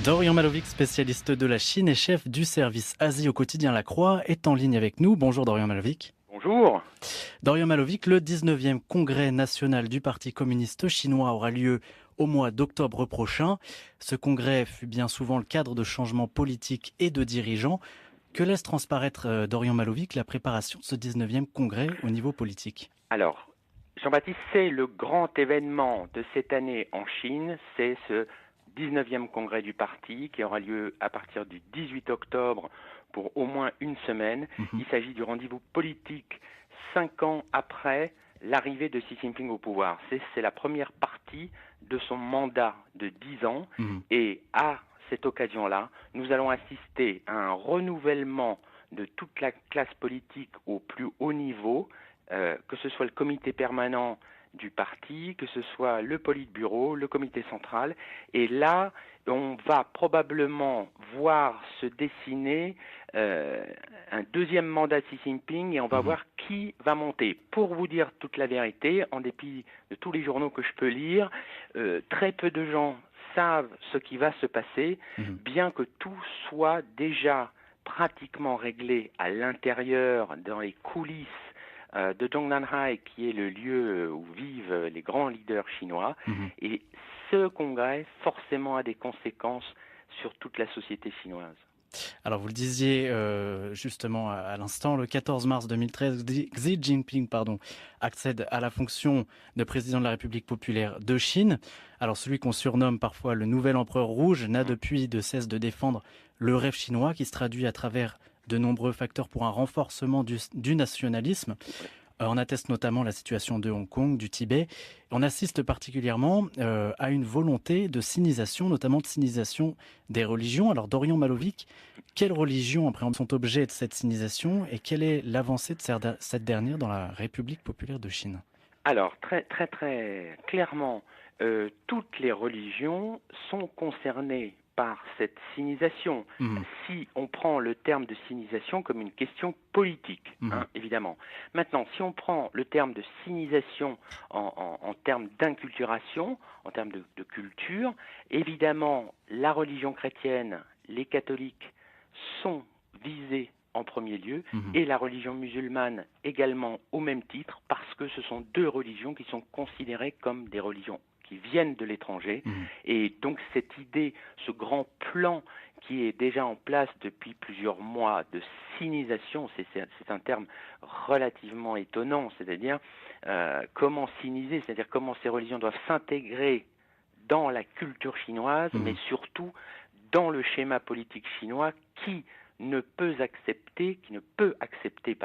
Dorian Malovic, spécialiste de la Chine et chef du service Asie au quotidien La Croix, est en ligne avec nous. Bonjour Dorian Malovic. Bonjour. Dorian Malovic, le 19e congrès national du Parti communiste chinois aura lieu au mois d'octobre prochain. Ce congrès fut bien souvent le cadre de changements politiques et de dirigeants. Que laisse transparaître Dorian Malovic la préparation de ce 19e congrès au niveau politique? Alors, Jean-Baptiste, c'est le grand événement de cette année en Chine, c'est ce 19e congrès du parti qui aura lieu à partir du 18 octobre pour au moins une semaine. Mhm, Il s'agit du rendez-vous politique 5 ans après l'arrivée de Xi Jinping au pouvoir. C'est la première partie de son mandat de 10 ans mhm, et à cette occasion-là, nous allons assister à un renouvellement de toute la classe politique au plus haut niveau, que ce soit le comité permanent du parti, que ce soit le politburo, le comité central. Et là, on va probablement voir se dessiner un deuxième mandat de Xi Jinping et on va mhm, voir qui va monter. Pour vous dire toute la vérité, en dépit de tous les journaux que je peux lire, très peu de gens savent ce qui va se passer, mhm. bien que tout soit déjà pratiquement réglé à l'intérieur, dans les coulisses de Zhongnanhai, qui est le lieu où vivent les grands leaders chinois. Mhm. Et ce congrès, forcément, a des conséquences sur toute la société chinoise. Alors vous le disiez justement à l'instant, le 14 mars 2013, Xi Jinping accède à la fonction de président de la République populaire de Chine. Alors celui qu'on surnomme parfois le nouvel empereur rouge n'a depuis de cesse de défendre le rêve chinois qui se traduit à travers de nombreux facteurs pour un renforcement du nationalisme. On atteste notamment la situation de Hong Kong, du Tibet. On assiste particulièrement à une volonté de sinisation, notamment de sinisation des religions. Alors Dorian Malovic, quelles religions appréhendent sont objet de cette sinisation et quelle est l'avancée de cette dernière dans la République populaire de Chine? Alors, très, très, très clairement, toutes les religions sont concernées par cette sinisation. Mhm, Si on prend le terme de sinisation comme une question politique, mhm, évidemment. Maintenant, si on prend le terme de sinisation en termes d'inculturation, en termes de culture, évidemment, la religion chrétienne, les catholiques sont visés en premier lieu, mhm, et la religion musulmane également au même titre, parce que ce sont deux religions qui sont considérées comme des religions qui viennent de l'étranger. mhm, Et donc cette idée, ce grand plan qui est déjà en place depuis plusieurs mois de sinisation, c'est un terme relativement étonnant, c'est-à-dire comment siniser, c'est-à-dire comment ces religions doivent s'intégrer dans la culture chinoise, mais mhm. surtout dans le schéma politique chinois qui ne peut accepter,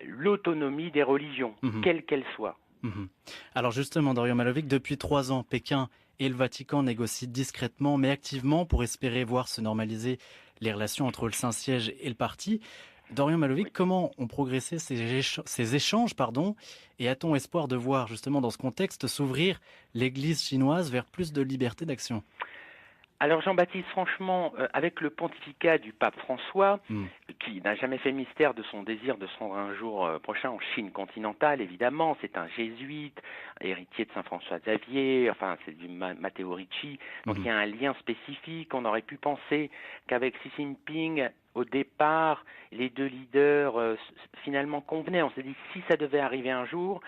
l'autonomie des religions, Mhm. quelles qu'elles soient. Mhm. Alors justement, Dorian Malovic, depuis 3 ans, Pékin et le Vatican négocient discrètement mais activement pour espérer voir se normaliser les relations entre le Saint-Siège et le parti. Dorian Malovic, Oui. comment ont progressé ces échanges, et a-t-on espoir de voir justement dans ce contexte s'ouvrir l'Église chinoise vers plus de liberté d'action? Alors Jean-Baptiste, franchement, avec le pontificat du pape François, Hmm. qui n'a jamais fait mystère de son désir de se rendre un jour prochain en Chine continentale, évidemment, c'est un jésuite, héritier de Saint François Xavier, enfin c'est du Matteo Ricci, donc il Mhm. y a un lien spécifique. On aurait pu penser qu'avec Xi Jinping, au départ, les deux leaders finalement convenaient. On s'est dit si ça devait arriver un jour,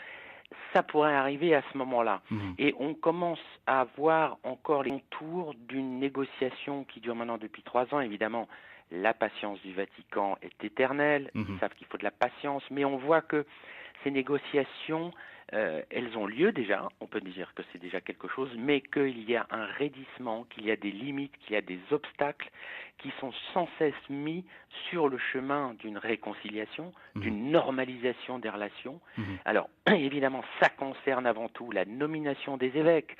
ça pourrait arriver à ce moment-là. Mhm. Et on commence à voir encore les contours d'une négociation qui dure maintenant depuis 3 ans. Évidemment, la patience du Vatican est éternelle. Ils Mhm. savent qu'il faut de la patience, mais on voit que ces négociations, elles ont lieu déjà. On peut dire que c'est déjà quelque chose, mais qu'il y a un raidissement, qu'il y a des limites, qu'il y a des obstacles qui sont sans cesse mis sur le chemin d'une réconciliation, Mhm. d'une normalisation des relations. Mhm. Alors, évidemment, ça concerne avant tout la nomination des évêques.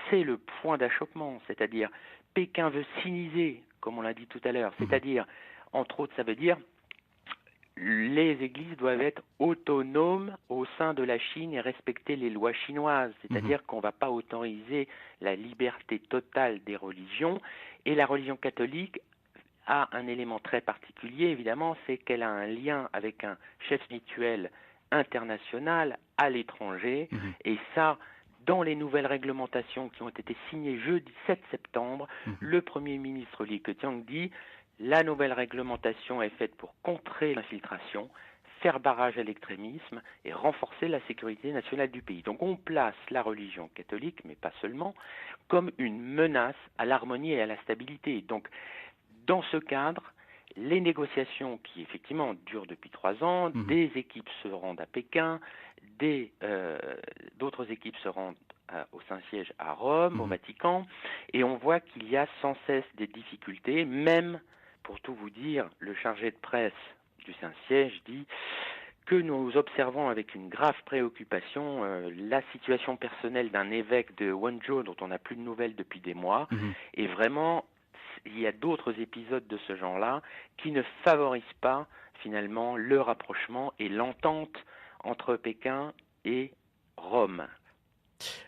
C'est le point d'achoppement, c'est-à-dire Pékin veut siniser, comme on l'a dit tout à l'heure, Mhm. c'est-à-dire, entre autres, ça veut dire les églises doivent être autonomes au sein de la Chine et respecter les lois chinoises, Mhm. c'est-à-dire qu'on ne va pas autoriser la liberté totale des religions. Et la religion catholique a un élément très particulier, évidemment, c'est qu'elle a un lien avec un chef spirituel international à l'étranger, Mhm. et ça, dans les nouvelles réglementations qui ont été signées jeudi 7 septembre, le Premier ministre Li Keqiang dit « La nouvelle réglementation est faite pour contrer l'infiltration, faire barrage à l'extrémisme et renforcer la sécurité nationale du pays. » Donc on place la religion catholique, mais pas seulement, comme une menace à l'harmonie et à la stabilité. Donc dans ce cadre, les négociations qui effectivement durent depuis 3 ans, des équipes se rendent à Pékin, d'autres équipes se rendent au Saint-Siège à Rome, au Vatican, et on voit qu'il y a sans cesse des difficultés, même, pour tout vous dire, le chargé de presse du Saint-Siège dit que nous observons avec une grave préoccupation la situation personnelle d'un évêque de Wenzhou dont on n'a plus de nouvelles depuis des mois, et vraiment il y a d'autres épisodes de ce genre-là qui ne favorisent pas finalement le rapprochement et l'entente entre Pékin et Rome.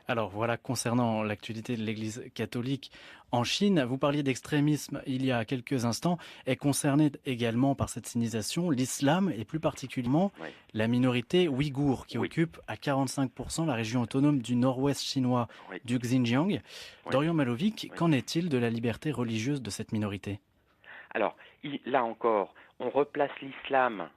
Alors voilà, concernant l'actualité de l'Église catholique en Chine, vous parliez d'extrémisme il y a quelques instants. Est concernée également par cette sinisation l'islam et plus particulièrement la minorité ouïghour qui occupe à 45% la région autonome du nord-ouest chinois du Xinjiang. Dorian Malovic, qu'en est-il de la liberté religieuse de cette minorité? Alors, là encore, on replace l'islam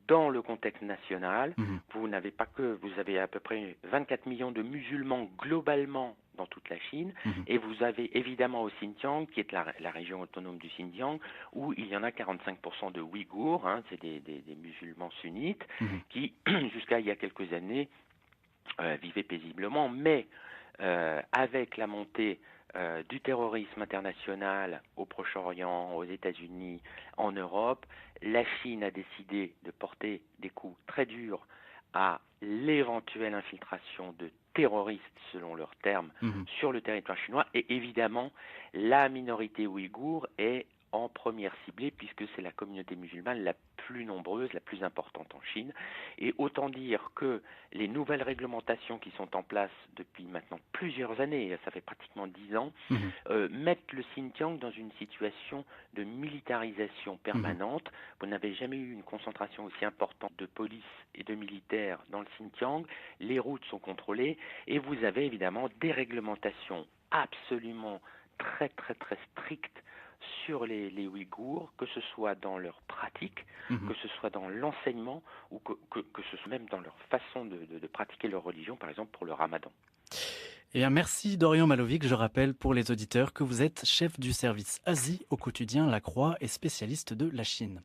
dans le contexte national. Vous avez à peu près 24 millions de musulmans globalement dans toute la Chine, et vous avez évidemment au Xinjiang, qui est la région autonome du Xinjiang, où il y en a 45% de Ouïghours, c'est des musulmans sunnites, qui, jusqu'à il y a quelques années, vivaient paisiblement, mais avec la montée du terrorisme international au Proche-Orient, aux États-Unis, en Europe, la Chine a décidé de porter des coups très durs à l'éventuelle infiltration de terroristes, selon leurs termes, sur le territoire chinois. Et évidemment, la minorité ouïghour est en première ciblée, puisque c'est la communauté musulmane la plus nombreuse, la plus importante en Chine. Et autant dire que les nouvelles réglementations qui sont en place depuis maintenant plusieurs années, ça fait pratiquement 10 ans, mettent le Xinjiang dans une situation de militarisation permanente. Vous n'avez jamais eu une concentration aussi importante de police et de militaires dans le Xinjiang. Les routes sont contrôlées et vous avez évidemment des réglementations absolument très très très strictes sur les Ouïghours, que ce soit dans leur pratique, que ce soit dans l'enseignement, ou que ce soit même dans leur façon de pratiquer leur religion, par exemple pour le ramadan. Eh bien, merci Dorian Malovic. Je rappelle pour les auditeurs que vous êtes chef du service Asie au quotidien La Croix et spécialiste de la Chine.